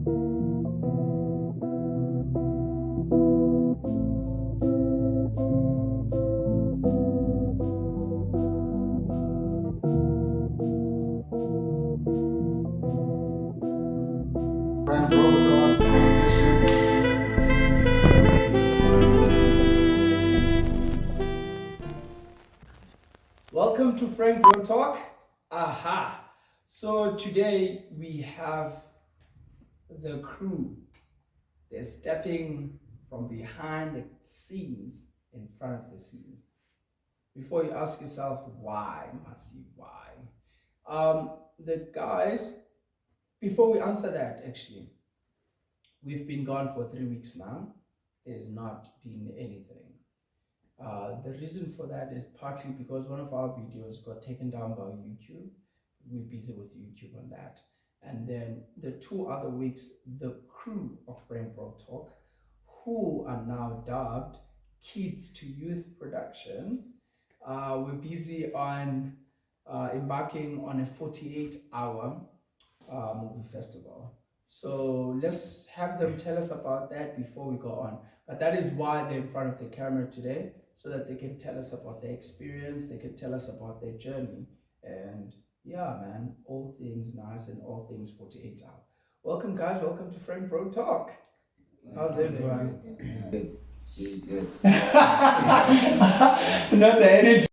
Welcome to Frank Bro Talk. Aha! So today we have the crew. They're stepping from behind the scenes in front of the scenes. Before you ask yourself why, the guys, before we answer that, actually, we've been gone for 3 weeks now. There's not been anything. The reason for that is partly because one of our videos got taken down by YouTube. We're busy with YouTube on that. And then the 2 other weeks, the crew of Brainbro Talk, who are now dubbed Kids to Youth Production, we're busy on embarking on a 48-hour movie festival. So let's have them tell us about that before we go on. But that is why they're in front of the camera today, so that they can tell us about their experience, they can tell us about their journey. And yeah, man, all things nice and all things 48 hours. Welcome, guys. Welcome to Frank Bro Talk. How's everyone? Good. Good. Not the energy.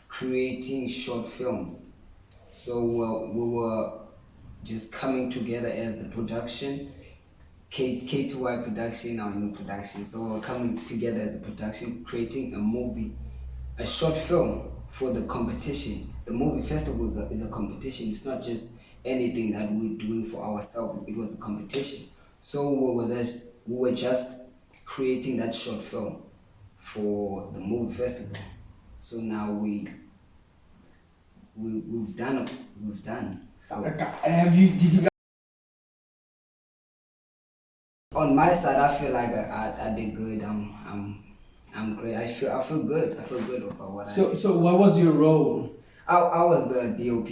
Creating short films. So we were just coming together as the production, K2Y production, our new production. So we're coming together as a production, creating a movie, a short film for the competition. The movie festival is a competition. It's not just anything that we're doing for ourselves. It was a competition. So we were just creating that short film for the movie festival. So now we've done. So Did you guys? on my side, I feel like I did good. I'm great. I feel good. I feel good about what I did. So what was your role? I was the DOP.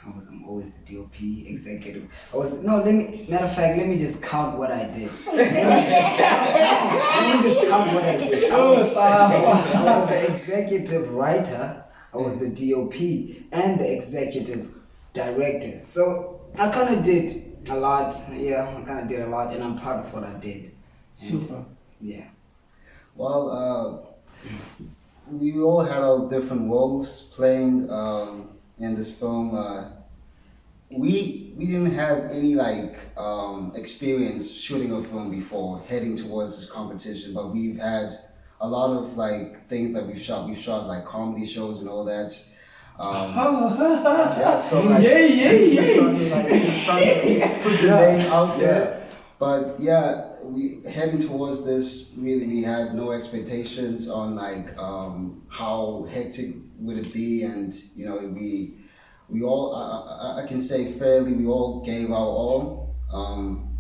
I'm always the DOP executive. Matter of fact, let me just count what I did. Let me just count what I did. I was the executive writer, I was the DOP, and the executive director. So I kind of did a lot. Yeah, I kind of did a lot, and I'm proud of what I did. And, Super. Yeah. Well, we all had our different roles playing in this film. We didn't have any experience shooting a film before heading towards this competition, but we've had a lot of things that we've shot. We've shot comedy shows and all that. Yeah, so trying to put the name out there. But yeah, we heading towards this. Really, we had no expectations on how hectic would it be, and we all I can say fairly we all gave our all.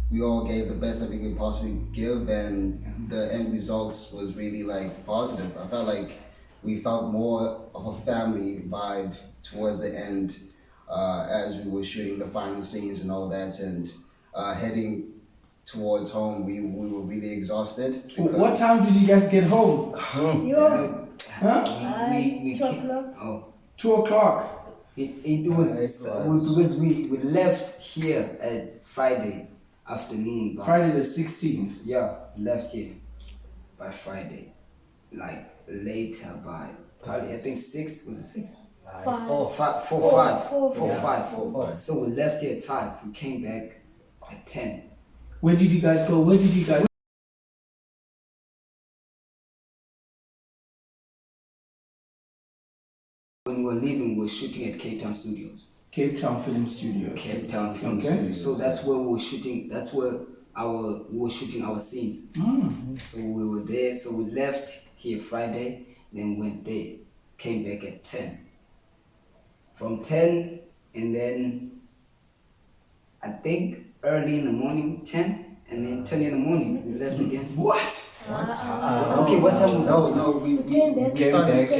We all gave the best that we could possibly give, and the end results was really positive. I felt like we felt more of a family vibe towards the end as we were shooting the final scenes and all that, and heading towards home. We were really exhausted. What time did you guys get home? We 2 o'clock. Oh. 2 o'clock. It was because we left here at Friday afternoon. Friday the 16th. Yeah, left here by Friday, later by probably I think 6. Was it 6? 5. 4, 5. So we left here at 5. We came back at 10. Where did you guys go? Where did you guys? When we were leaving, we were shooting at Cape Town Studios. Cape Town Film Studios. Cape Town Film Studios. So that's where we were shooting. That's where we were shooting our scenes. So we were there. So we left here Friday, then went there, came back at 10. From 10, and then I think early in the morning, 10, and then 10 in the morning we left again. What? Okay, what time? No, we came back. Came started. back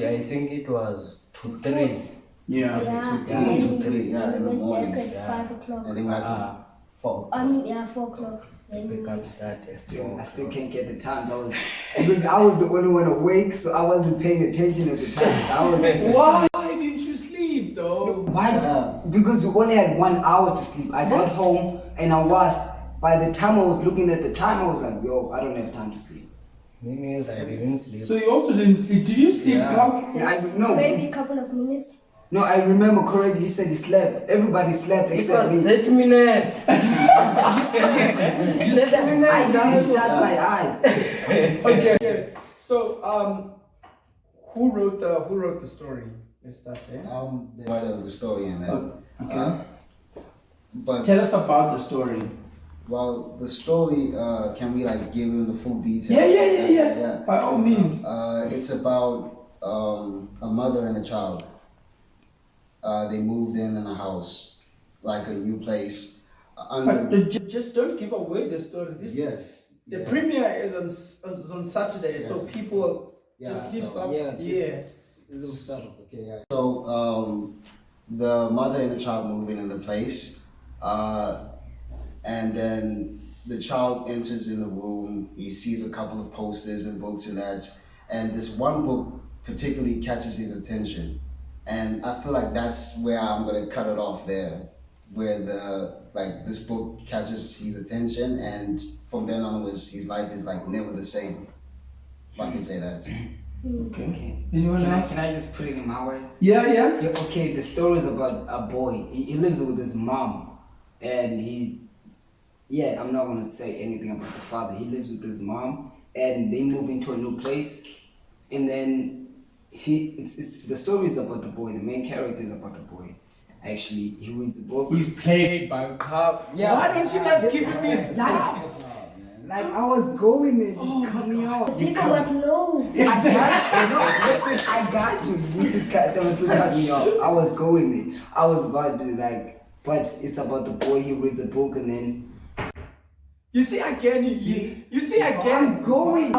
I think it was to 3. Yeah. Yeah, and 2, 3, yeah, in the we went morning. back at 5 o'clock. And then we had to 4. 4 o'clock. Then Pick we up starts at 4. I still can't get the time. Because I was the only one awake, so I wasn't paying attention at the time. Why didn't you sleep though? Why? Because we only had 1 hour to sleep. I got home and I watched. By the time I was looking at the time, I was like, yo, I don't have time to sleep. Me neither, I didn't sleep. So you also didn't sleep. Did you sleep? Yeah. just no. maybe a couple of minutes. No, I remember correctly. He said he slept. Everybody slept It except was me. 30 minutes. I didn't shut my eyes. Okay. So who wrote the story? Let's start there. the part of the story in that. But Tell us about the story. well, the story, can we like give him the full detail? Yeah. By all means. It's about a mother and a child. They moved in a house, like a new place. But just don't give away the story. Yes. The premiere is on Saturday, so people just give some. Okay, yeah. So the mother and the child move in the place, and then the child enters in the room. He sees a couple of posters and books and that, and this one book particularly catches his attention. And I feel like that's where I'm gonna cut it off there, where this book catches his attention, and from then onwards, his life is like never the same. If I can say that. Okay. Anyone else? Can I just put it in my words? Yeah. Yeah, okay, the story is about a boy. He lives with his mom, and I'm not gonna say anything about the father. He lives with his mom, and they move into a new place, and then the story is about the boy. The main character is about the boy. Actually, he reads a book. He's played by Carl. Yeah. Why don't you guys give him his props? Like I was going there, you cut me out. Nico was low. I got you. You just cut me off. I was going there. I was about to but it's about the boy. He reads a book and then. You see again. You see again. I'm going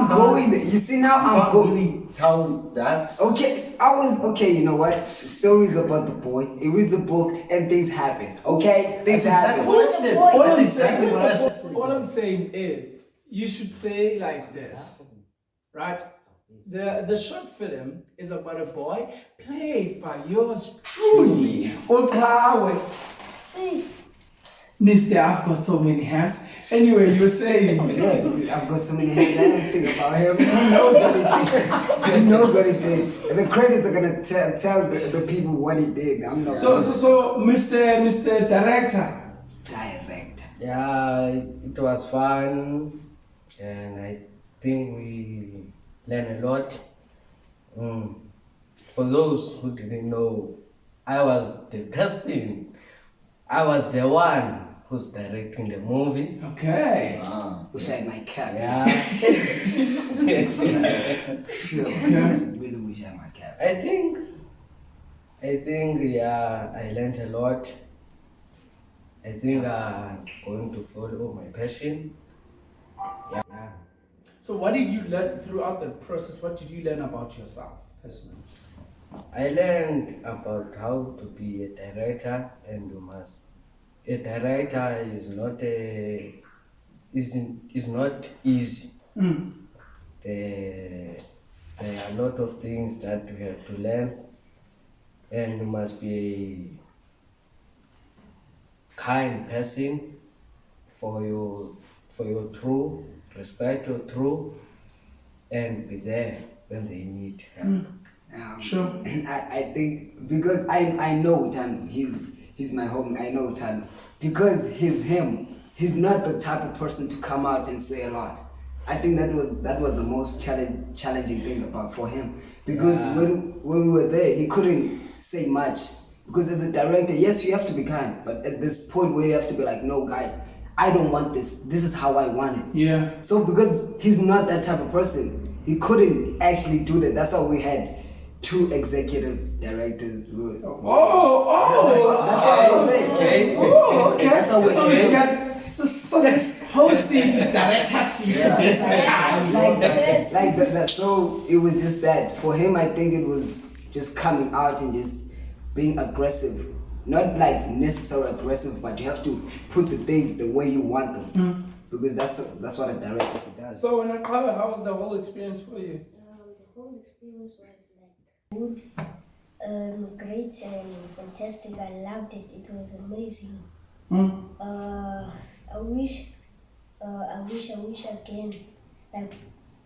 there. You see now I'm going. Really tell that. Okay, you know what? Stories about the boy. He reads a book and things happen. Okay? Things happen. All I'm saying is, you should say like this, right? The short film is about a boy played by yours truly. Okawe. See, Mr. I've got so many hands. Anyway, you were saying. Yeah, I've got so many hands. I don't think about him. He knows what he did. He knows what he did. And the credits are gonna tell the people what he did. I'm not. So, Mr. Director. Yeah, it was fun, and I think we learned a lot. For those who didn't know, I was the one who's directing the movie. Okay. Wish I had my cap. Yeah. Really wish I had my cap. I think, I learned a lot. I think I'm going to follow my passion. Yeah. So what did you learn throughout the process? What did you learn about yourself personally? I learned about how to be a director, and a director is not easy. There are a lot of things that you have to learn, and you must be a kind person for your true, respect your true, and be there when they need help. Sure. I think because I know Tan, he's my homie. I know Tan because he's him. He's not the type of person to come out and say a lot. I think that was the most challenging thing for him because when we were there, he couldn't say much because as a director, yes, you have to be kind, but at this point where you have to be like, no, guys, I don't want this. This is how I want it. Yeah. So because he's not that type of person, he couldn't actually do that. That's why we had 2 executive directors. Okay. Okay. That's how we so posting the director's seat basically. Like that. So it was just that for him. I think it was just coming out and just being aggressive. Not like necessarily aggressive, but you have to put the things the way you want them. Because that's what a director does. So when I cover, how was the whole experience for you? The whole experience was like good, great and fantastic. I loved it. It was amazing. I wish again. Like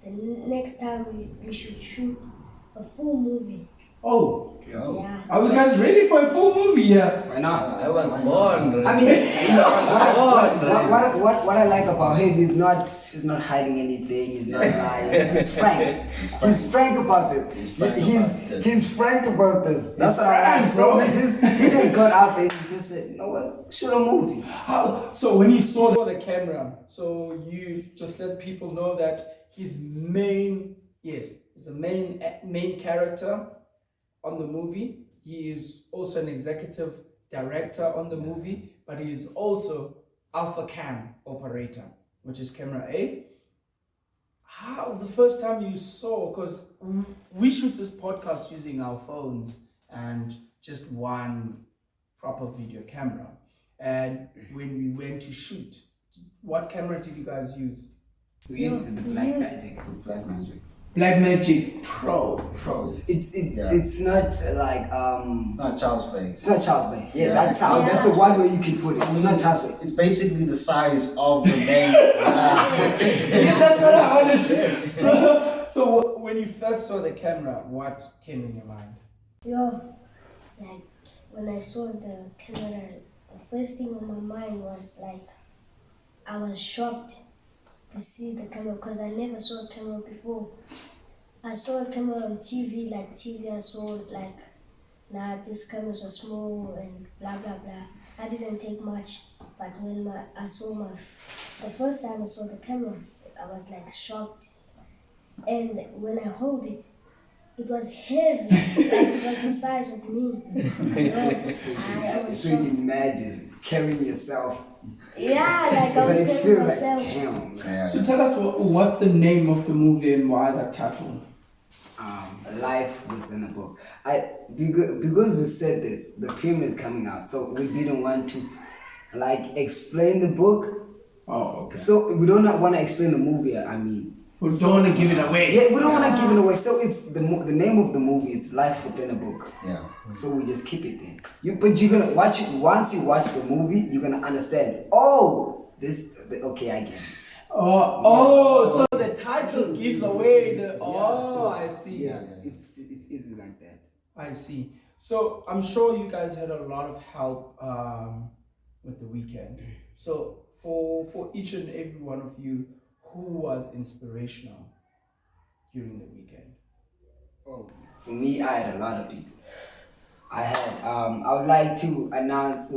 the next time we should shoot a full movie. Oh, Yeah. are you guys ready for a full movie? Yeah. Why not? I was born. I mean, what I like about him is he's not hiding anything. He's not lying. He's frank. He's frank about this. He's frank about this. That's what I like. So he just got out there and just said, you know what, shoot a movie. So when you saw the camera, so you just let people know that he's the main character on the movie. He is also an executive director on the movie, but he is also alpha cam operator, which is camera A. How the first time you saw, because we shoot this podcast using our phones and just one proper video camera, and when we went to shoot, what camera did you guys use? We used the Blackmagic. Blackmagic Pro. It's not like It's not child's play. It's not child's play. Yeah, that's the one way you can put it. It's not child's play. It's basically the size of the main. Yeah, that's what I understood. So when you first saw the camera, what came in your mind? Like when I saw the camera, the first thing on my mind was like, I was shocked to see the camera because I never saw a camera before. I saw a camera on TV, I saw like, these cameras are small and blah blah blah. I didn't take much, but when the first time I saw the camera, I was like shocked. And when I hold it, it was heavy, like it was the size of me. I was So you shocked. can imagine carrying yourself. Yeah, like I was Because I carrying feel like, myself. damn. Yeah. So tell us what's the name of the movie and why that title? Life within a book. Because we said this, the premiere is coming out, so we didn't want to like explain the book. Oh, okay. So we don't want to explain the movie. I mean, We don't want to give it away. yeah, we don't want to give it away. So it's the name of the movie is Life Within a Book. Yeah. So we just keep it there. But you're gonna watch it. Once you watch the movie, you're gonna understand. Oh, okay, I get it. So the title gives away the. I see. Yeah. It's easy like that. I see. So I'm sure you guys had a lot of help with the weekend. So for each and every one of you, who was inspirational during the weekend? Oh, for me, I had a lot of people. I would like to announce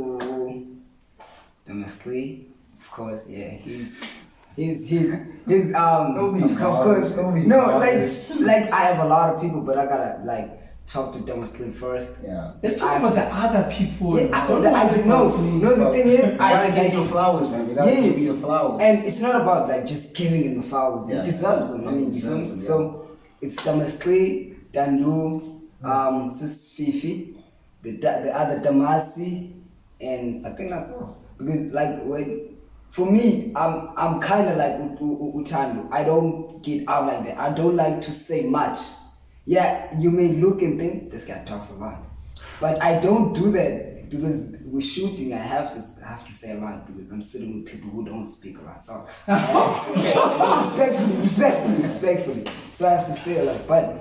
Thomas Clay, of course. Yeah, he's of course. No, like I have a lot of people, but I gotta like talk to Thomas Clay first. Yeah. Let's talk about the other people. Yeah, the thing is, We gotta give you the flowers, man. We gotta give you the flowers. And it's not about like just giving him the flowers. Yeah. He deserves them. I mean, He deserves them, yeah. So it's Thomas Clay, Dandu, Sis Fifi, the other Damasi, and I think that's all. Because like for me, I'm kind of like Utando. I don't get out like that. I don't like to say much. Yeah, you may look and think this guy talks a lot, but I don't do that because we're shooting. I have to say a lot because I'm sitting with people who don't speak a lot. So respectfully. So I have to say a lot, but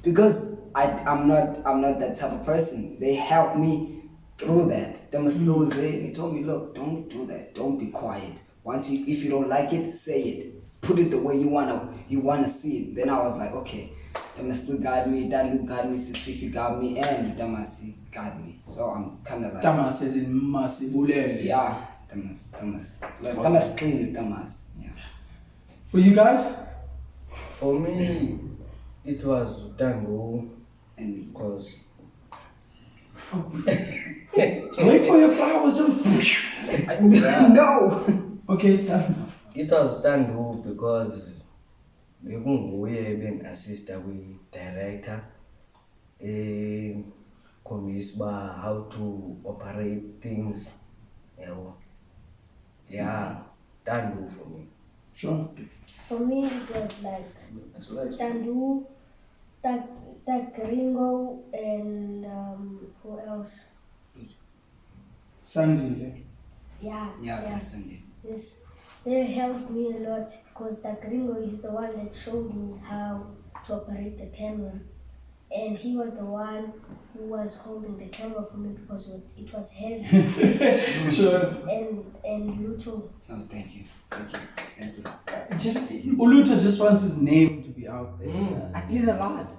because I'm not that type of person. They helped me through that. Thomas was there and he told me, look, don't do that. Don't be quiet. If you don't like it, say it. Put it the way you wanna see it. Then I was like, okay. Thomas got me, Danu got me, Sis Fifi got me, and Damasi got me. So I'm kind of like Damas is in Masibule. yeah, Thomas. Like Thomas clean Thomas. Yeah. For you guys? For me, it was Dango And me. because Wait for your flowers. Don't. No. Okay, done. It was done because bekunguye ben-assista kwi-director khombisa uba how to operate things. Yeah, done for me. Sure. For me, it was like That's what I Tandu, that Gringo, and who else? Sandy. Yeah, Yeah, yes, Sunday. yes. They helped me a lot because that Gringo is the one that showed me how to operate the camera. And he was the one who was holding the camera for me because it was heavy. Sure. And Luto. Oh, thank you. Just Uluto just wants his name to be out there. I did a lot.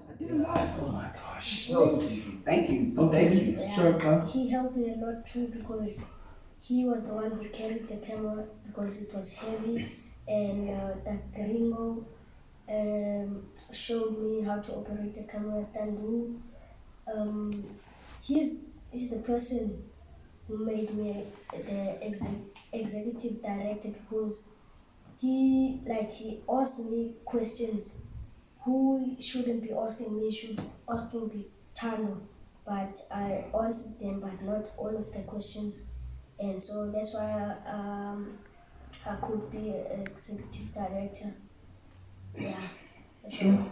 Oh my gosh. So, thank you. Okay. Thank you. Yeah, Sure, come. he helped me a lot too because he was the one who carried the camera because it was heavy, and that Gringo showed me how to operate the camera. Tandu, he's the person who made me the executive director because he asked me questions who shouldn't be asking me, should asking be Tano, but I answered them, but not all of the questions, and so that's why I could be an executive director. Yeah, that's Sure.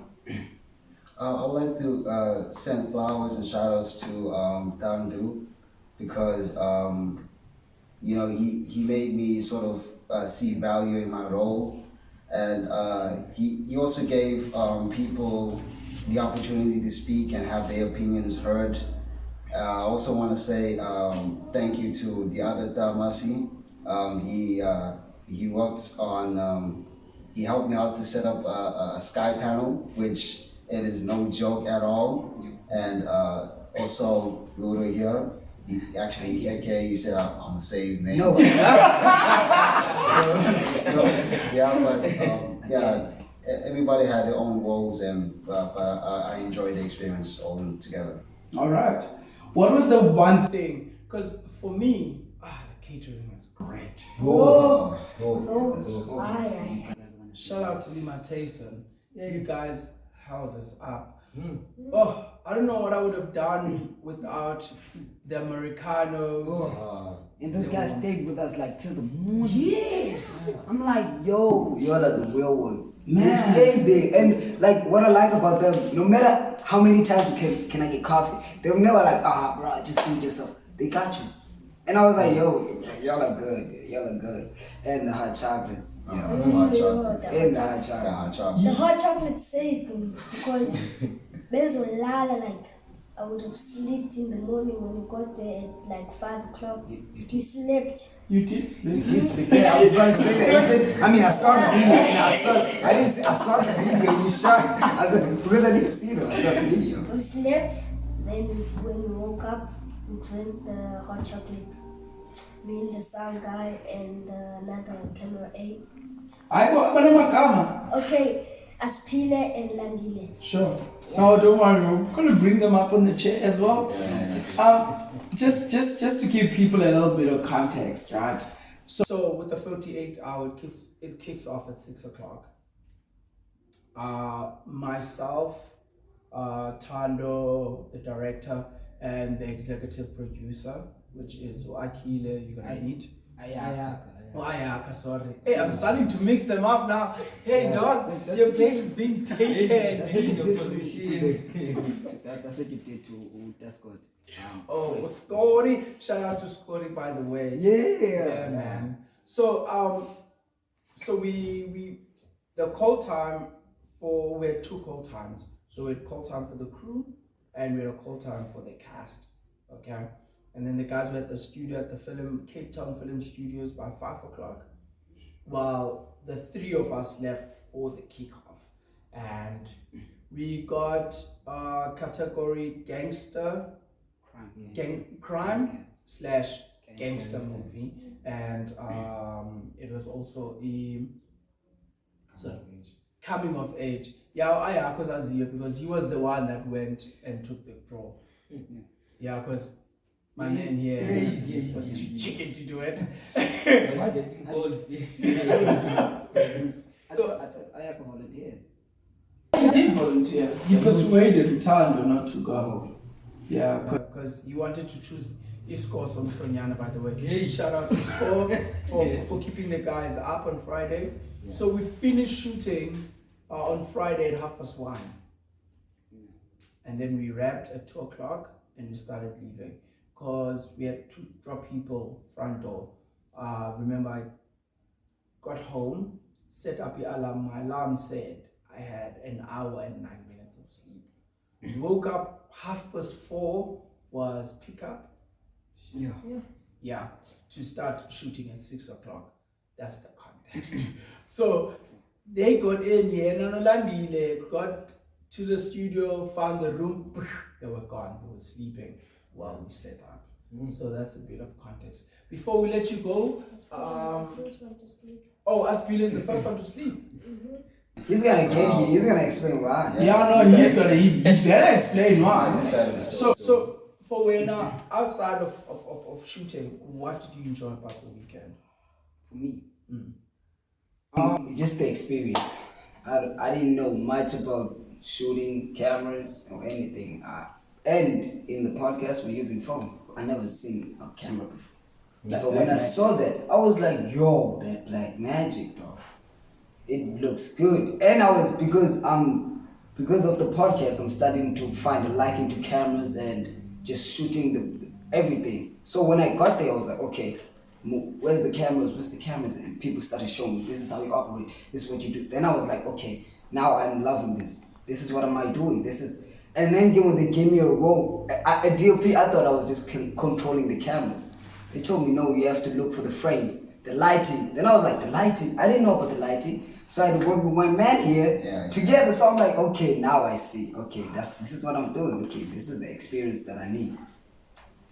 I would like to send flowers and shout outs to Dandu because he made me sort of see value in my role, and he also gave people the opportunity to speak and have their opinions heard. I also want to say thank you to the other Damasi. He worked on he helped me out to set up a sky panel, which it is no joke at all. And also Ludo here, he actually, aka he said I'm gonna say his name. No. Everybody had their own roles, and but I enjoyed the experience all together. All right. What was the one thing? Because for me, the catering was great. no, Goodness. Shout out to Lima Tayson. Yeah, you guys held us up. Oh, I don't know what I would have done without the Americanos. And those guys stayed with us like till the morning. Yes! I'm like, yo, you're like the real ones. Man. They stayed there. And like what I like about them, no matter how many times can I get coffee, they'll never like, bro, just feed yourself. They got you. And I was like, yo, y'all are good. Y'all are good. And the hot chocolates. Hot chocolate. And the hot The chocolate. hot chocolate. The hot chocolate saved me because Benzo Lala, like I would have slept in the morning when we got there at like 5 o'clock. We slept. You did sleep. Yeah, I was gonna say that. I mean, I saw the video and I saw the video you shot. I said, because I didn't see them, I saw the video. We slept. Then when we woke up, we drank the hot chocolate. Me and the sound guy and another camera A. I go Abanamagama. Okay, Aspile and Landile. Sure. No, don't worry. I'm gonna bring them up on the chair as well. Just to give people a little bit of context, right? So with the 48 hour, it kicks off at 6 o'clock. Myself, Tando, the director, and the executive producer, which is Akile, you're gonna meet. Ayaka, sorry. Hey, I'm starting to mix them up now. Hey, dog, your place is being taken. That's what you did to Scott. Oh, Scotty! Shout out to Scotty, by the way. Yeah, man. So we the call time we had 2 call times. So we had call time for the crew, and we had a call time for the cast. Okay. And then the guys were at the studio at the Cape Town Film Studios by 5 o'clock, while the 3 of us left for the kickoff. And we got category crime / gangster movie, and it was also coming of age. Yeah, because he was the one that went and took the draw. Yeah, because My man here Yeah. was too chicken to do it. So I thought I volunteered. he did volunteer. He persuaded Utando not to go. Oh. Yeah, because he wanted to choose Isco from Fronyana, by the way. Hey, shout out to Isco for keeping the guys up on Friday. Yeah. So we finished shooting on Friday at 1:30. And then we wrapped at 2 o'clock and we started leaving because we had to drop people front door. Remember, I got home, set up the alarm. My alarm said I had an hour and 9 minutes of sleep. Woke up 4:30 was pickup. Yeah, to start shooting at 6 o'clock. That's the context. So they got in here, got to the studio, found the room, they were gone, they were sleeping while we set up. So that's a bit of context. Before we let you go, First one to sleep. Aspila is the first one to sleep. He's gonna get here. He's gonna explain why. He better explain why. Inside the So for when outside of shooting, what did you enjoy about the weekend? For me, just the experience. I didn't know much about shooting cameras or anything. And in the podcast, we're using phones. I never seen a camera before. So when I saw that, I was like, "Yo, that black magic, though. It looks good." And I was because of the podcast, I'm starting to find a liking to cameras and just shooting the everything. So when I got there, I was like, "Okay, where's the cameras? Where's the cameras?" And people started showing me, "This is how you operate. This is what you do." Then I was like, "Okay, now I'm loving this. This is what am I doing? This is." And then when they gave me a role, a DOP, I thought I was just controlling the cameras. They told me, "No, you have to look for the frames, the lighting." Then I was like, "The lighting? I didn't know about the lighting." So I had to work with my man here together. So I'm like, "Okay, now I see. Okay, this is what I'm doing. Okay, this is the experience that I need."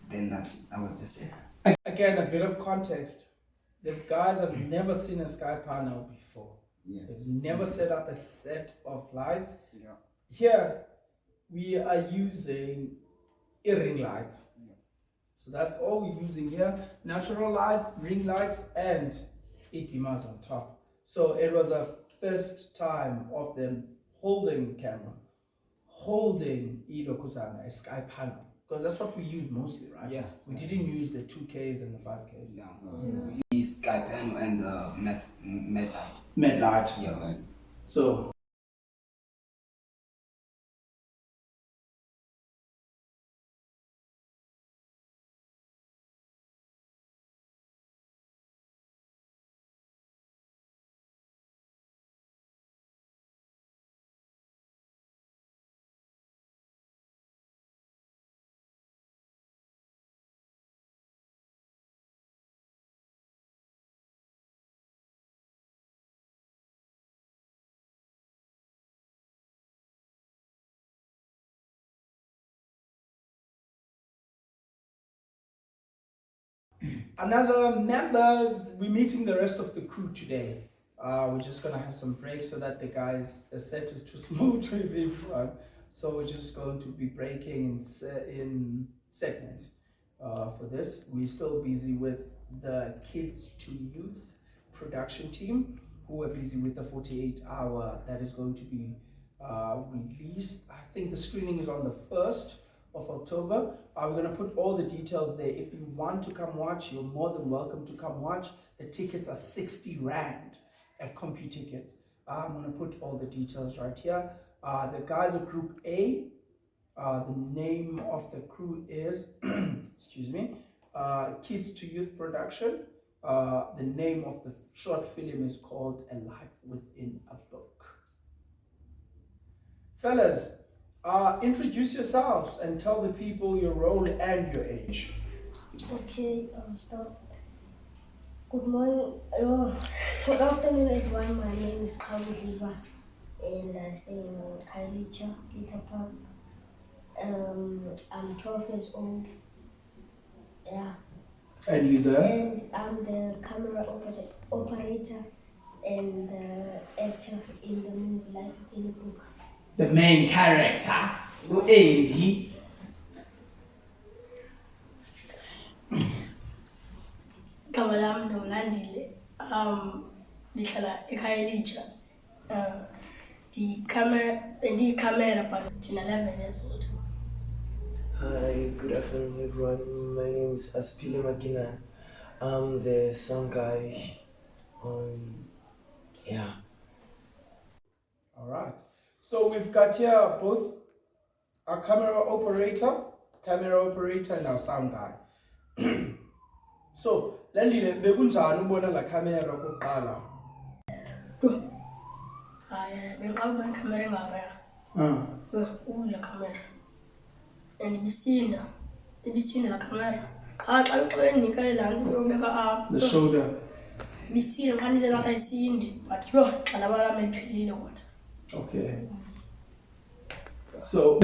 Then that was just it. Again, a bit of context. The guys have never seen a sky panel before. Yes. They've never set up a set of lights. Yeah. Here, we are using ring lights. So that's all we're using here. Natural light, ring lights, and 80 miles on top. So it was a first time of them holding camera, holding a sky panel. Because that's what we use mostly, right? Yeah. We didn't use the 2Ks and the 5Ks. Yeah. We use Sky panel and the med light. Med light. Yeah. So another members, we're meeting the rest of the crew today. We're just gonna have some breaks so that the set is too small to everyone. So we're just going to be breaking in segments for this. We're still busy with the Kids to Youth production team, who are busy with the 48-hour that is going to be released. I think the screening is on the 1st of October. We're going to put all the details there. If you want to come watch, you're more than welcome to come watch. The tickets are 60 Rand at CompuTickets. I'm going to put all the details right here. The guys of Group A, the name of the crew is, excuse me, Kids to Youth Production. The name of the short film is called A Life Within a Book. Fellas, introduce yourselves and tell the people your role and your age. Okay, I'll start. Good morning, good afternoon everyone. My name is Khayelitsha and I stay in Khayelitsha, Little Park. I'm 12 years old. Yeah. And you there? And I'm the camera operator and the actor in the movie Life in a Book. The main character, Andy. igama lam ndolandile ndihlala ekhayelitsha bendiyicamera but ndina-11 years old. Hi, good afternoon everyone. My name is Aspile Maginan. I'm the sound guy on, yeah. All right. So we've got here both our camera operator and our sound guy. So, Landile, bekunjani ubona la camera kuqala? Hayi bengiqala ukuba ikhamera engapha la camera and ibisinda la camera xa bendinika laa nto yobeka apha The shoulder. ibisinda xa ndize ngathi ayisindi but xa laba lam eliphelile kodwa. Okay. So,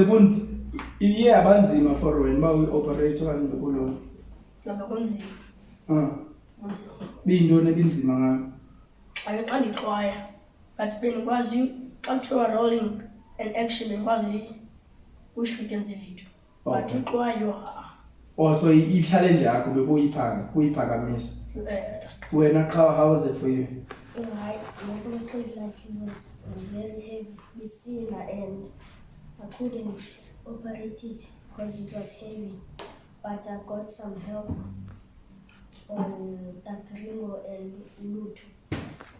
iye abanzima for wena uba uyi-operate okanye bekulona? Nobe kunzima. Kunzima. Biyintoni ebinzima ngayo? Xa ndixwaya but bendikwazi xa kuthiwa rolling and action bendikwazi uyishuta enza ividiyo but uxwayo So i-challenge yakho bekuyiphakamisa. Wena qha, how was it for you? Right, my doctor like he was very heavy piscina and I couldn't operate it because it was heavy. But I got some help on Takringo and Lutu.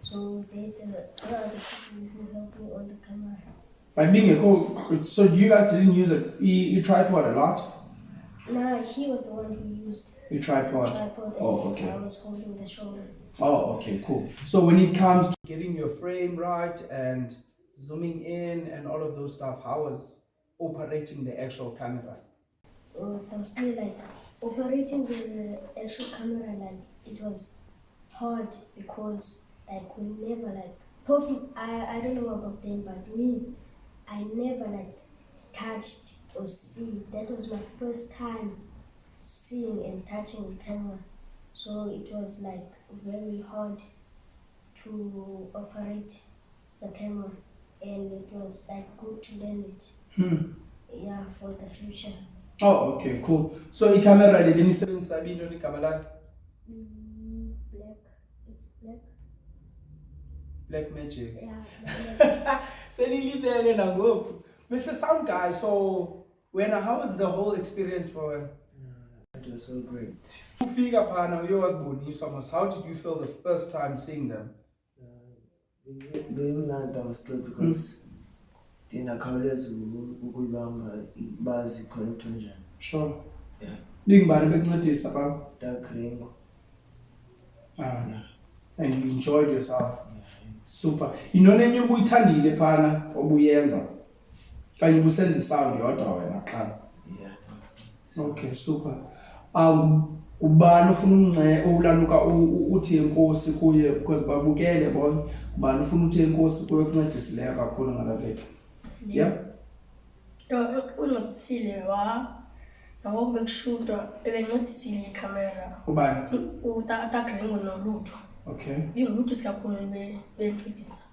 So they are the people who helped me on the camera. But being a cool, so you guys didn't use a tripod a lot? Nah, he was the one who used A tripod. tripod and Okay. I was holding the shoulder. Oh, okay, cool. So when it comes to getting your frame right and zooming in and all of those stuff, how was operating the actual camera? I was still like operating the actual camera, like it was hard because like we never like perfect. I don't know about them, but me, I never like touched or see. That was my first time seeing and touching the camera, so it was like very hard to operate the camera, and it was like good to learn it. Yeah, for the future. Oh, okay, cool. So the camera le benisebenzisa into ligama layo? Black. It's black. Black Magic. Yeah. Senilibele nangoku. Mr. Sound Guy, so how was the whole experience for you? It was so great. Ufika phana uyowaziboniswa mos. How did you feel the first time seeing them? Being that I was still because ndingakhawuleza ukuyibamba bazi connector njani. Sure. Yeah. Lingubani bekuncedisa pha? Takringo. Yeah. And you enjoyed yourself. Super. Yintoni enye ubuyithandile phana obuyenza? Kanye ubusenza isound yodwa wena qha. Yeah. Okay, super. Ubani ufuna ulanuka uthi enkosi kuye because babukele bona ubani ufuna uthi enkosi kuye kuncedisileyo kakhulu ngalaveki. Yeah. uncedisile nangoku bekushutwa ebencedisile ikhamera Ubani? utakringo nolutho. Okay. Ingulutho sikakhulu bencedisa.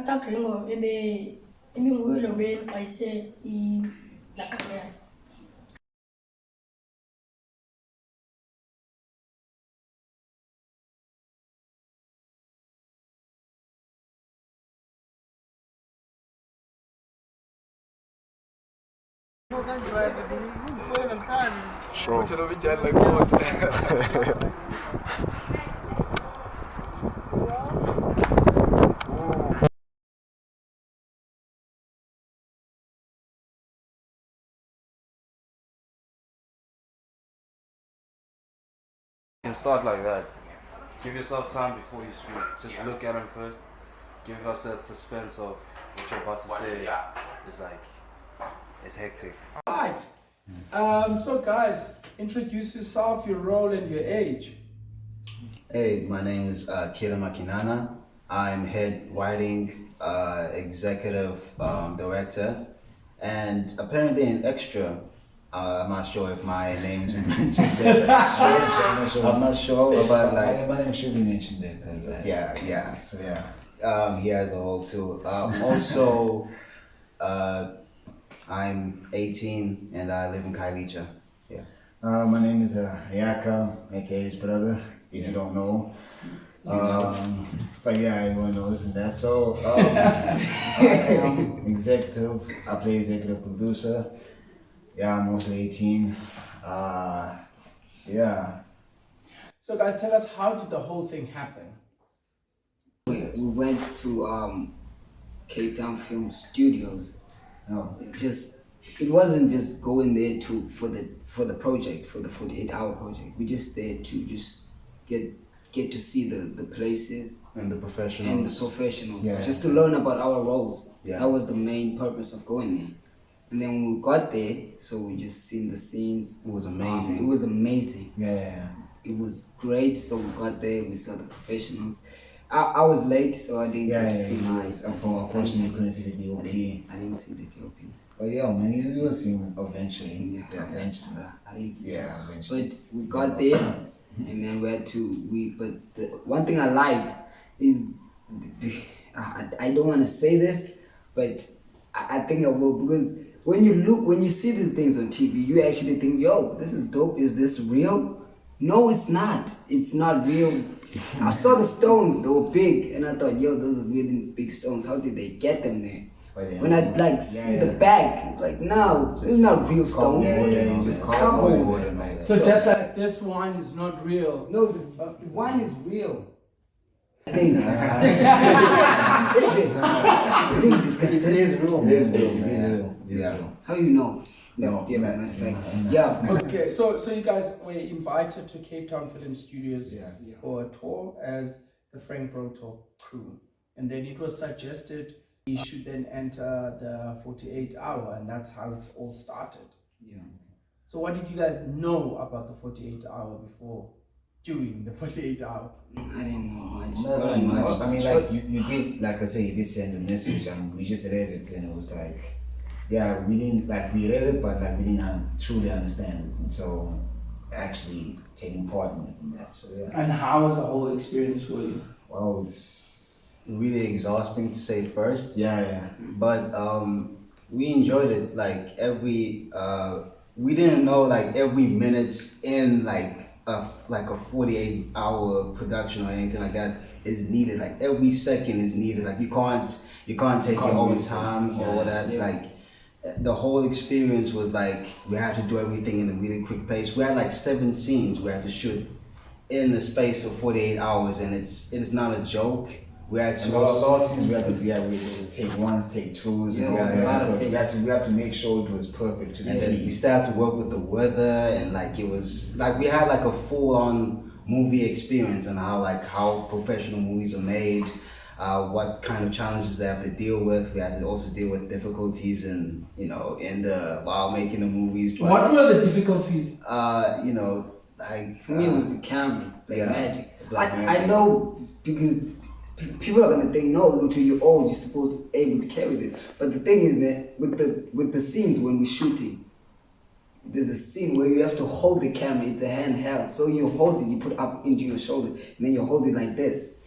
Takringo ibinguye lo beqayise la camera. Sure. You can start like that. Give yourself time before you speak. Just look at them first. Give us that suspense of what you're about to say. It's like, it's hectic. Alright. So guys, introduce yourself, your role and your age. Hey, my name is Khayelitsha. I'm head writing executive director and apparently an extra. I'm not sure if my name's been mentioned there. I'm not sure, but like my name should be mentioned there because yeah. So yeah. He has a whole too. Also, I'm 18 and I live in Khayelitsha. Yeah. My name is Hayaka, aka his brother, if you don't know. But yeah, everyone knows that. So I am executive. I play executive producer. Yeah, I'm also 18. Yeah. So guys, tell us, how did the whole thing happen? We went to Cape Town Film Studios. Oh. It wasn't just going there for the project, for the 48-hour project. We just there to just get to see the places And the professionals. Yeah. Just to learn about our roles. Yeah. That was the main purpose of going there. And then when we got there, so we just seen the scenes. It was amazing. It was amazing. Yeah. It was great. So we got there, we saw the professionals. I was late, so I didn't get to see my. Unfortunately, couldn't see the DOP. I didn't see the DOP. But yeah, man, you will see him eventually. Yeah, eventually. I didn't see. Yeah, eventually. But we got there, and then we had to. But the one thing I liked is, I don't want to say this, but I think I will, because when you see these things on TV, you actually think, yo, this is dope. Is this real? No, it's not. It's not real. I saw the stones; they were big, and I thought, yo, those are really big stones. How did they get them there? When I see the bag, like, no, this is not real stones. It's cardboard. So just like this wine is not real. No, the wine is real. It is real. Yeah. How you know? No, yeah, matter of fact. Yeah. Okay, so you guys were invited to Cape Town Film Studios Yes. for a tour as the Frank Broto crew, and then it was suggested we should then enter the 48-hour, and that's how it all started. Yeah. So what did you guys know about the 48-hour before, during the 48-hour? I didn't know much. Not very much. I mean, like you did, like I said, you did send a message, and we just read it, and it was like, yeah, we didn't we read it, but like we didn't truly understand it until actually taking part in it and that. So yeah. And how was the whole experience for you? Well, it's really exhausting to say first. Yeah. But we enjoyed it. Like we didn't know like every minute in like a 48-hour production or anything like that is needed. Like every second is needed. Like you can't take your own time or that. Yeah. Like the whole experience was like we had to do everything in a really quick pace. We had like 7 scenes we had to shoot in the space of 48 hours, and it's not a joke. We had to we had to take ones, take twos, and we had to make sure it was perfect to the T. We still had to work with the weather, and like it was like we had like a full-on movie experience on how professional movies are made, what kind of challenges they have to deal with. We had to also deal with difficulties while making the movies. But, what were the difficulties? Like for me, with the camera, magic. Magic. I know, because people are gonna think, no, Luto, you're supposed to be able to carry this. But the thing is that with the scenes when we're shooting, there's a scene where you have to hold the camera. It's a handheld, so you hold it, you put it up into your shoulder, and then you hold it like this.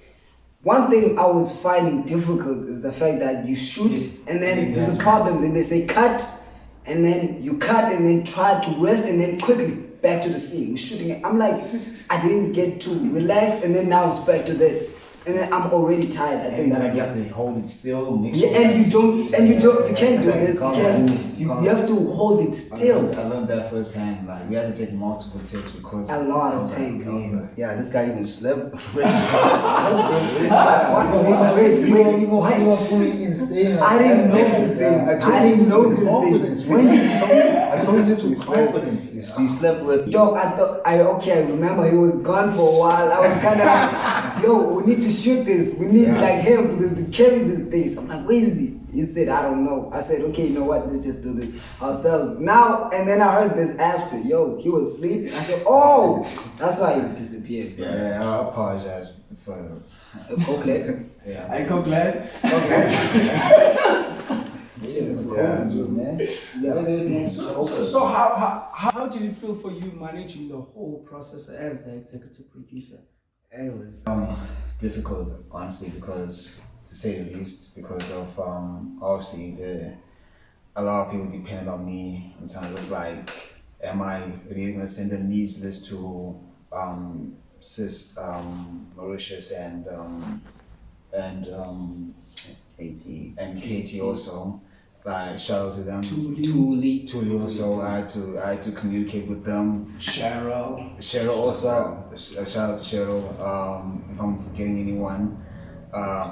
One thing I was finding difficult is the fact that you shoot, and then there's a problem. Then they say cut, and then you cut, and then try to rest, and then quickly back to the scene. We're shooting it. I'm like, I didn't get to relax, and then now it's back to this. And then I'm already tired. I think that you have to hold it still. You can't do this. You have to hold it still. I learned that firsthand. Like we had to take multiple takes because a lot of takes. Yeah, this guy even slept. Wait. I didn't know this thing. When did you see it? I told you to with confidence. He slept with. Yo, I remember he was gone for a while. I was kind of, yo, we need to shoot this. We need like him because to carry these things. I'm like, where is he? He said, I don't know. I said, okay, you know what? Let's just do this ourselves. Now, and then I heard this after. Yo, he was sleeping. I said, oh, that's why he disappeared. Yeah, I apologize for. Okay. Yeah. I go glad. So how did it feel for you managing the whole process as the executive producer? It was difficult, honestly, because to say the least, because of obviously a lot of people depended on me in terms of like am I really gonna send a needs list to sis Mauritius and Katie also. Shout out to them. Tuli also. I had to communicate with them. Cheryl also. Shout out to Cheryl. If I'm forgetting anyone,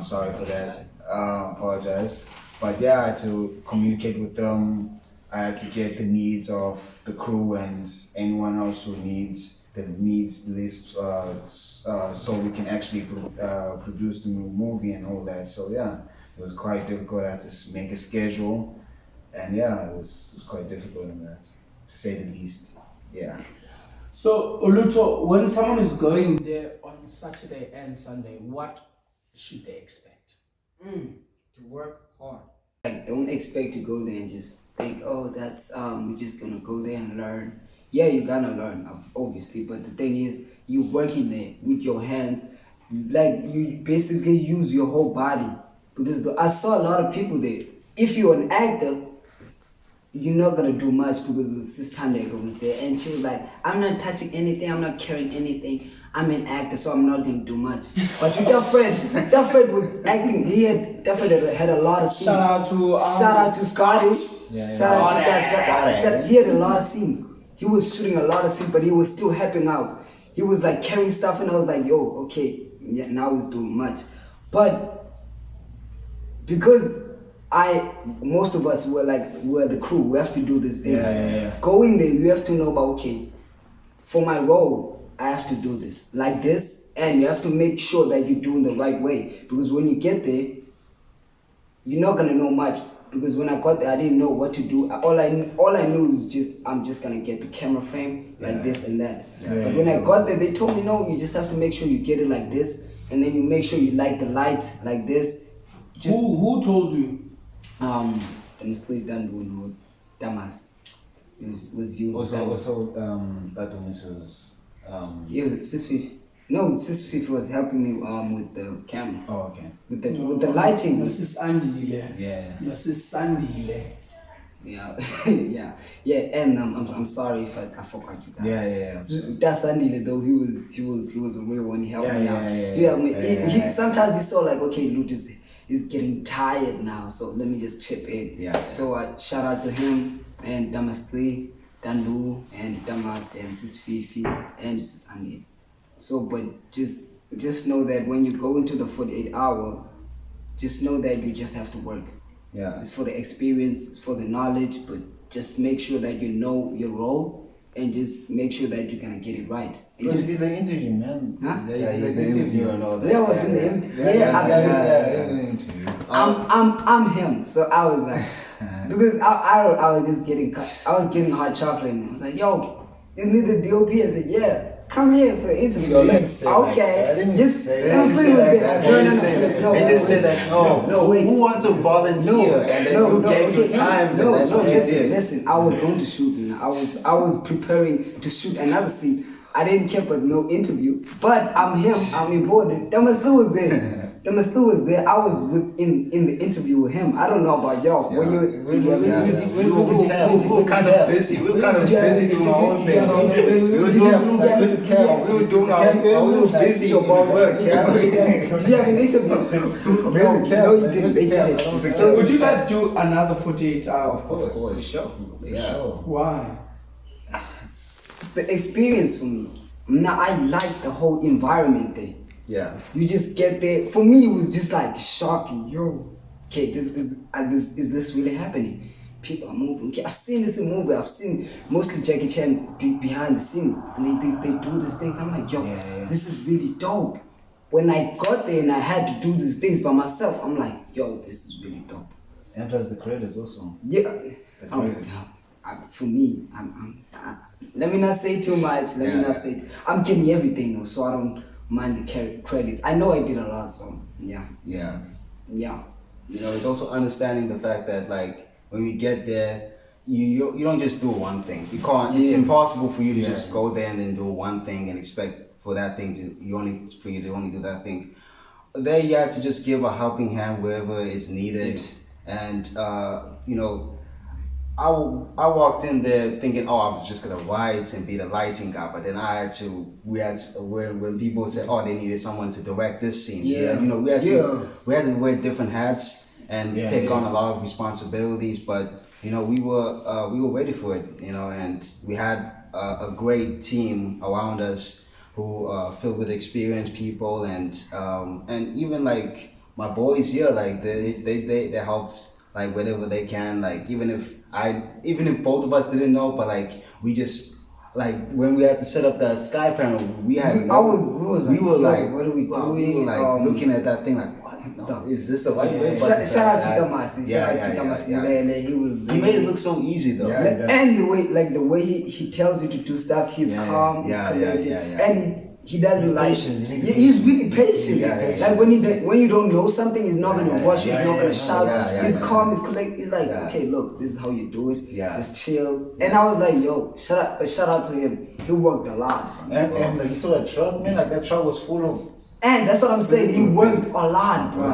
sorry for that. Apologize. But yeah, I had to communicate with them. I had to get the needs of the crew and anyone else who needs the needs list, so we can actually produce the new movie and all that. So yeah, it was quite difficult. I had to make a schedule, and yeah, it was quite difficult in that, to say the least. Yeah. So Oluto, when someone is going there on Saturday and Sunday, what should they expect? To work hard. Like, don't expect to go there and just think, oh, that's we're just gonna go there and learn. Yeah, you're gonna learn, obviously, but the thing is, you working there with your hands, like you basically use your whole body. Because I saw a lot of people there. If you're an actor, you're not gonna do much, because Sis Tandega was there and she was like, I'm not touching anything, I'm not carrying anything. I'm an actor, so I'm not gonna do much. But with that Fred was acting. He had a lot of scenes. Shout out to Scotty. He had a lot of scenes. He was shooting a lot of scenes, but he was still helping out. He was like carrying stuff, and I was like, yo, okay, yeah, now he's doing much. But because most of us were the crew, we have to do these things. Going there, you have to know about, okay, for my role, I have to do this like this, and you have to make sure that you're doing the right way, because when you get there, you're not gonna know much. Because when I got there, I didn't know what to do. All I knew was I'm just gonna get the camera frame like this and that. But when I got there, they told me, no, you just have to make sure you get it like this, and then you make sure you light the light like this. Who told you? The Muslim Danbu, Damas. It was you. Also, that one was. Yeah, Sis Fifi. No, Sis Fifi was helping me with the camera. Oh, okay. With the lighting. Mrs. Andile. Yeah. Mrs. Sandile. Yeah, yeah. And I'm sorry if I forgot you guys. Yeah. That Sandile though, he was a real one. He helped me out. He helped me. He sometimes he saw like, okay, Lut is getting tired now, so let me just chip in. Yeah. So I shout out to him and Damasli, Dandu, and Damas, and Sis Fifi, and Sis Andy. So, but just know that when you go into the 48 hour, just know that you just have to work. Yeah. It's for the experience, it's for the knowledge, but just make sure that you know your role, and just make sure that you're gonna get it right. You just did the interview, man. Huh? Yeah, you did the interview and all that. Yeah, I was in the interview. Yeah, interview. I'm him, so I was like, because I was just getting hot chocolate, and I was like, yo, isn't it the DOP? I said, yeah. Come here for the interview. Okay. They just said that, who wants to volunteer? And then you gave the time. Listen, I was going to shoot, and I was preparing to shoot another scene. I didn't care for no interview, but I'm him. I'm important. Damaslu was there. I was in the interview with him. I don't know about y'all. We were kind of busy. We were doing our own thing. We were doing our own thing. We were busy with work. Did you have an interview? No, you didn't. They did it. So would you guys do another 48 hours? Of course. Sure. Yeah. Why? It's the experience for me. Now I like the whole environment there. Yeah. You just get there. For me, it was just like shocking. Yo, okay, is this really happening? People are moving. Okay, I've seen this in movie. I've seen mostly Jackie Chan behind the scenes, and they do these things. I'm like, yo, this is really dope. When I got there and I had to do these things by myself, I'm like, yo, this is really dope. And plus the credits also. Yeah. The credits. For me, let me not say too much. I'm getting everything though, so I don't mind the credits. I know I did a lot, so yeah. You know, it's also understanding the fact that like when we get there, you don't just do one thing. You can't. It's impossible for you to just go there and then do one thing and expect for that thing to only do that thing. There you have to just give a helping hand wherever it's needed, and you know. I walked in there thinking, oh, I was just gonna write and be the lighting guy, but then when people said, oh, they needed someone to direct this scene, we had to wear different hats and take on a lot of responsibilities, but we were ready for it, and we had a great team around us who filled with experienced people, and even like my boys here, like they helped like whenever they can, like even if both of us didn't know, but like we just like when we had to set up that sky panel, we were like, what are we doing? We were like looking at that thing like, what? No, is this the right way? Shout out to Damasi. He made it look so easy though. And the way he tells you to do stuff, he's calm, he's collected, and he doesn't like. He's really patient. Like when you don't know something, he's not gonna rush you. He's not gonna shout. He's calm. He's collected. He's like, okay, look, this is how you do it. Just chill. And I was like, yo, shout out to him. He worked a lot. And like you saw that truck, man. Like that truck was full of. And that's what I'm saying. He worked a lot, bro.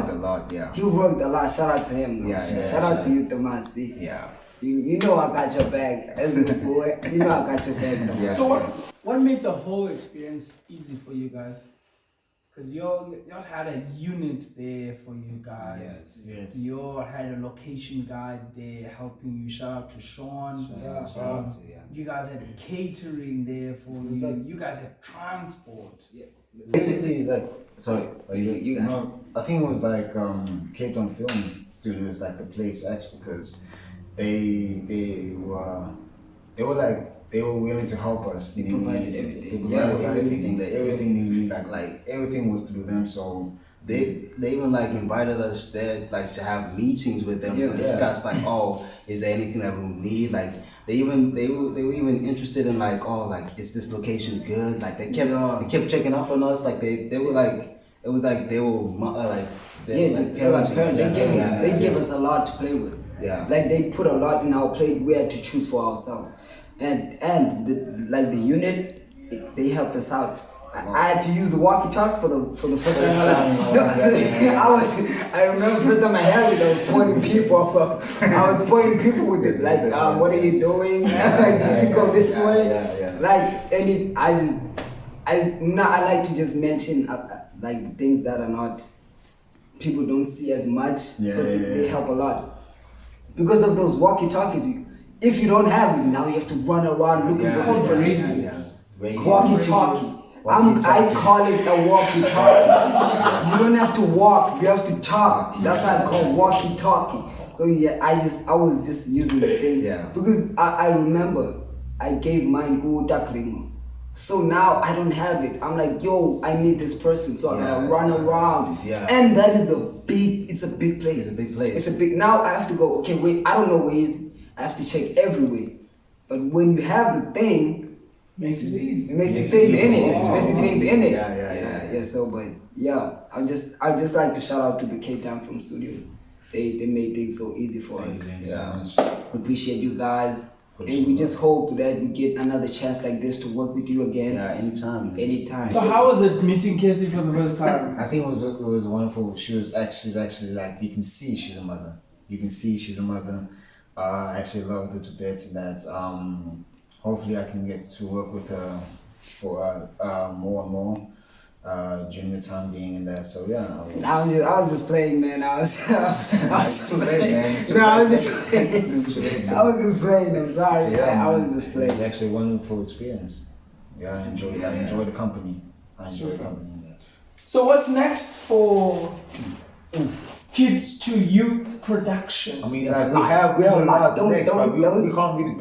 He worked a lot. Shout out to him. Shout out to you, Damasi. Yeah. You know I got your back as a boy. You know I got your back. So what made the whole experience easy for you guys? Because y'all had a unit there for you guys. Yes. Y'all had a location guy there helping you. Shout out to Sean. You guys had catering there for you. You guys had transport. Basically, like, sorry, I think it was like Cape Town Film Studios, like the place actually, because they were willing to help us. They provided everything. Everything they need, like everything was through them. So they even like invited us there like to have meetings with them to discuss like, oh, is there anything that we need? Like they were even interested in like, oh, like is this location good? Like they kept checking up on us. Like they were like, it was like they were like parents. They gave us a lot to play with. Yeah. Like they put a lot in our plate. We had to choose for ourselves, and the unit, they helped us out. I had to use the walkie-talkie for the first time. I remember the first time I had it, I was pointing people. I was pointing people with it, like, what are you doing? Like, you go this way. Like, and I like to just mention like things that are not people don't see as much. They help a lot. Because of those walkie-talkies, if you don't have it, now you have to run around looking for radios. Walkie-talkies. I call it a walkie-talkie. You don't have to walk, you have to talk. That's why I call walkie-talkie. So I was just using the thing. Because I remember I gave mine go Takrimo. So now I don't have it. I'm like, yo, I need this person, so I gotta run around. And that is it's a big place. Now I have to go, okay, wait, I don't know where is it. I have to check everywhere. But when you have the thing, makes it easy. It makes things in it. Yeah. So, but I just like to shout out to the Cape Town Film Studios. They made things so easy for us. We appreciate you guys. And we just hope that we get another chance like this to work with you again. Anytime. So how was it meeting Kathy for the first time? I think it was wonderful. She's actually like, you can see she's a mother. I actually loved her to bits, and that hopefully I can get to work with her for more and more during the time being in that. So I was just playing, man. I was just playing. I'm sorry. I was just playing. It was actually a wonderful experience. I enjoy the company. In that. So what's next for Kids to Youth production? I mean, like we have a lot of next, but we can't really.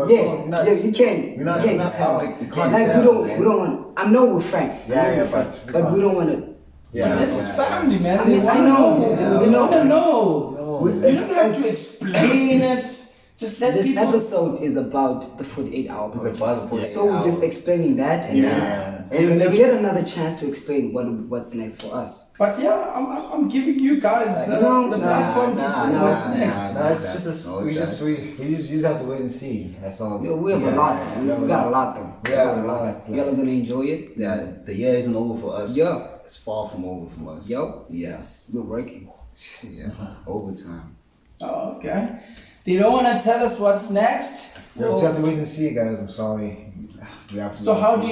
You can't. We're not saying we don't want. I know we're frank. But we don't want to. This is family, man. I mean, I know. We want to know. You don't have to explain it. Just let this people. Episode is about the 48-hour project. It's about the 48 So we're just explaining that, and we're gonna get another chance to explain what's next for us. But I'm giving you guys the platform to see what's next. No, it's just we just have to wait and see. That's all. We have a lot. We got a lot though. We have a lot. Y'all are gonna enjoy it. Yeah, the year isn't over for us. It's far from over from us. Yes. We're working. Overtime. Oh, okay. They don't want to tell us what's next. Yeah, we'll have to wait and see, guys. I'm sorry. We have to So wait how and do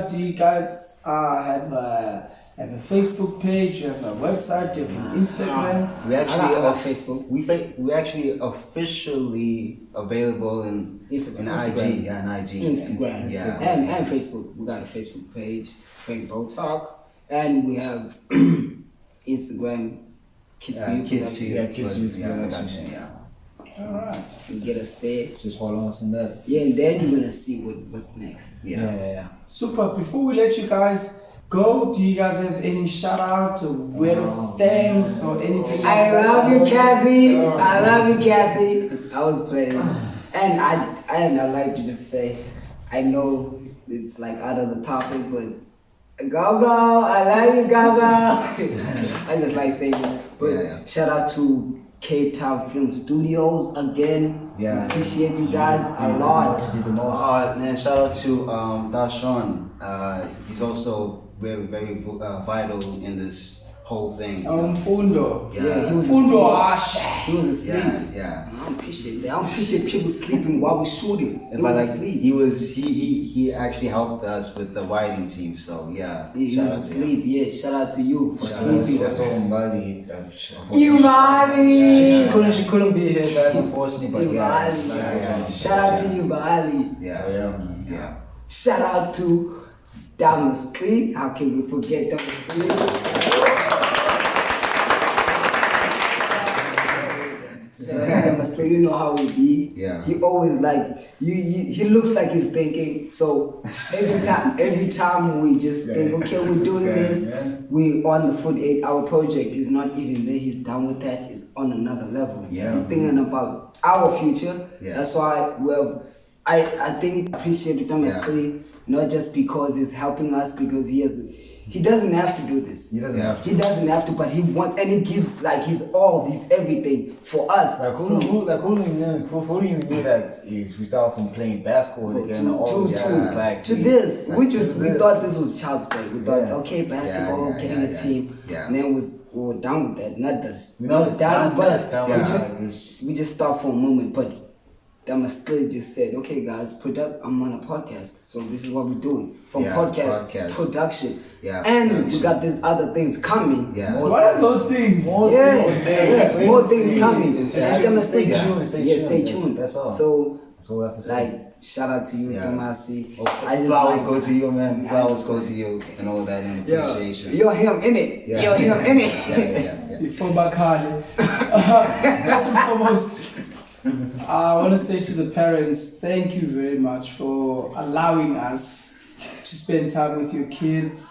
see. you guys have a Facebook page? You have a website? You have an Instagram? We actually I are have Facebook. We actually officially available in Instagram. IG. Yeah, in IG. Instagram. Yeah. And Facebook. We got a Facebook page, Frank Bro Talk. And we have Instagram, Kids for You Kids Production. Yeah, Kids Youth Production. Production. Yeah. Alright. You get us there. Just follow us on that. Yeah, and then you're gonna see what's next. Yeah. Super. Before we let you guys go, do you guys have any shout out or word of thanks or anything? I love you, Kathy. I love you, Kathy. I was playing, and I like to just say, I know it's like out of the topic, but go, I love you, go. I just like saying that. But shout out to Cape Town Film Studios again. Yeah. Appreciate you guys a lot. Did the most. And shout out to Dashawn. He's also very, very vital in this whole thing. Fundo. Yeah, he was Fundo, He was asleep. Yeah. I don't appreciate that. I don't appreciate people sleeping while we're shooting. He But was like asleep. he actually helped us with the writing team. So yeah. He shout out was to him. asleep. Yeah, shout out to you for Shout out sleeping. to also Mbali. Imali! She couldn't be here, guys, unfortunately, but yeah. Imali. Shout out to you, Bali. Yeah. So, yeah, man. Yeah. Shout out to Douglas Clee. How can we forget Douglas Clee? Shout out to Douglas Clee. You know how we be. Yeah. He always like he looks like he's thinking. So every time we just think, okay, we're doing this. We on the Food 8 Hour project. He's not even there. He's done with that. He's on another level. Yeah. He's thinking about our future. Yeah. That's why I think appreciate Thomas Clee, not just because he's helping us, because he doesn't have to do this. He doesn't have to. He doesn't have to, but he wants, and he gives like his all, his everything for us. Like who do you knew that if we start from playing basketball again? To this, we thought this was child's play. We thought, okay, basketball, getting a team, and then we were done with that. Not this, We're not done, but we just stopped for a moment. But Damas still just said, okay, guys, I'm on a podcast, so this is what we're doing from podcast production. Yeah, and production. we got these other things coming. Yeah. What are those things? More things coming. Just gonna stay tuned. Stay tuned. That's all. So that's all we have to say. like, shout out to you, Tomasi. Flowers go to you, man. Flowers go to you, and all that, and appreciation. You're him in it. You're him in it. Yeah. Before Bakali. First and foremost, I want to say to the parents, thank you very much for allowing us to spend time with your kids,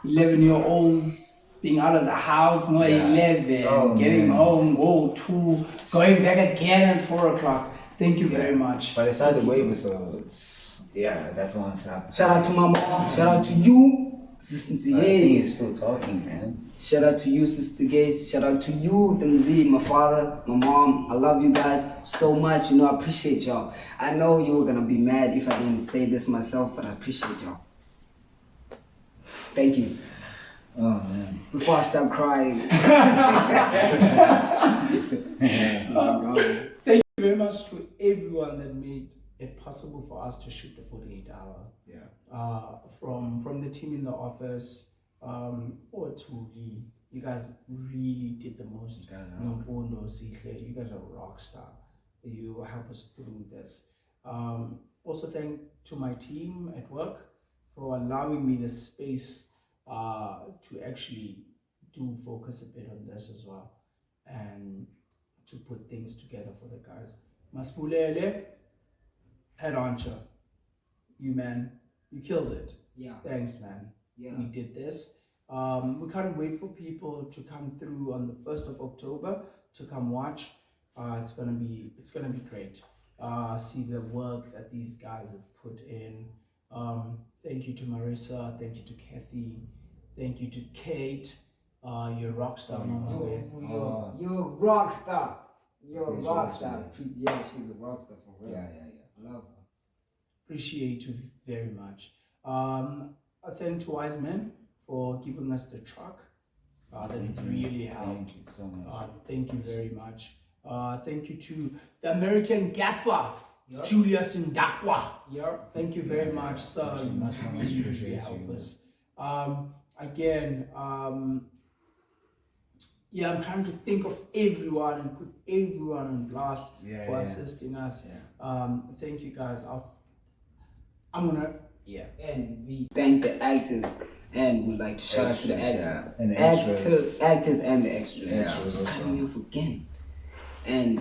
11-year-olds, being out of the house, 11, getting home, 2, going back again at 4 o'clock. Thank you very much. But it's not the waiver, so it's that's one I have to say. Shout out to my mom. Shout out to you, Sister I think Gay. he's still talking, man. Shout out to you, Sister Gay. Shout out to you, Demzi, my father, my mom. I love you guys so much. You know, I appreciate y'all. I know you were gonna be mad if I didn't say this myself, but I appreciate y'all. Thank you. Oh man. Before I start crying. Thank you very much to everyone that made it possible for us to shoot the 48 hour. From the team in the office, or to Lee. You guys really did the most. You guys are a rock star. You help us through this. Also thank to my team at work for allowing me the space to actually do focus a bit on this as well, and to put things together for the guys. Masbulele, head honcho. You man, you killed it. Yeah. Thanks, man. Yeah. We did this. We can't wait for people to come through on the 1st of October to come watch. It's gonna be great. See the work that these guys have put in. Thank you to Marissa. Thank you to Kathy. Thank you to Kate. You're a rock star, Mama. You're a rock star. You're a rock star. Yeah, she's a rock star for real. Yeah. I love her. Appreciate you very much. I thank to Wise Men for giving us the truck. That really helped. Thank you so much. Thank you very much. Thank you to the American gaffer, Julius Ndakwa. Thank you very much, sir. Much appreciate help you. us. Again, yeah, I'm trying to think of everyone and put everyone on blast for assisting us. Thank you guys. I'm gonna And we thank the actors, and we'd like to shout out to the actors, And the extras. actors and the extras. Yeah, I don't even forget. And